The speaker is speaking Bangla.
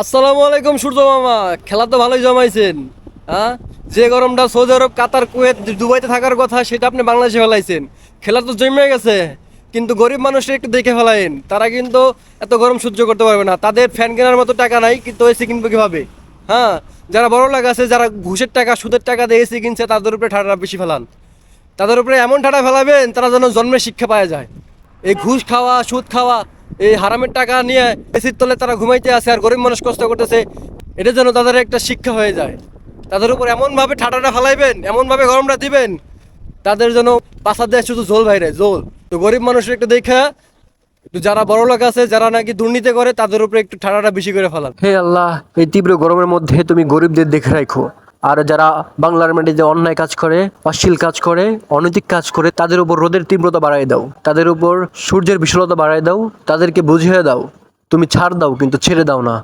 আসসালামু আলাইকুম সূর্য মামা, খেলা তো ভালোই জমাইছেন। হ্যাঁ, যে গরমটা সৌদি আরব, কাতার, কুয়েত, দুবাইতে থাকার কথা সেটা আপনি বাংলাদেশে ফেলাইছেন। খেলা তো জমে গেছে, কিন্তু গরিব মানুষের একটু দেখে ফেলাইন। তারা কিন্তু এত গরম সহ্য করতে পারবে না, তাদের ফ্যান কেনার মতো টাকা নাই, কিন্তু এসি কিনবে কিভাবে? হ্যাঁ, যারা বড় লোক আছে, যারা ঘুষের টাকা সুদের টাকা দিয়ে এসি কিনছে, তাদের উপরে ঠাড়া বেশি ফেলান। তাদের উপরে এমন ঠাড়া ফেলাবেন তারা যেন জন্মের শিক্ষা পাওয়া যায়। এই ঘুষ খাওয়া, সুদ খাওয়া, এই হারামের টাকা নিয়ে এসির তলে তারা ঘুমাইতে আছে আর গরিব মানুষ কষ্ট করতেছে, এটা যেন তাদের একটা শিক্ষা হয়ে যায়। তাদের উপর এমনভাবে ঠাটাটা ফেলাইবেন, এমনভাবে গরমটা দিবেন, তাদের যেন পাশা দেয় শুধু জোল বাইরে জোল। তো গরিব মানুষের একটু দেখা, একটু যারা বড় লোক আছে, যারা নাকি দুর্নীতি করে, তাদের উপরে একটু ঠাটাটা বেশি করে ফেলান। হে আল্লাহ, এই তীব্র গরমের মধ্যে তুমি গরিবদের দেখে রাখো। আর যারা বাংলার মাটিতে অন্যায় কাজ করে, অশ্লীল কাজ করে, অনৈতিক কাজ করে, তাদের উপর রোদের তীব্রতা বাড়াই দাও, তাদের উপর সূর্যের বিশালতা বাড়াই দাও, তাদেরকে বুঝিয়ে দাও তুমি ছাড় দাও কিন্তু ছেড়ে দাও না।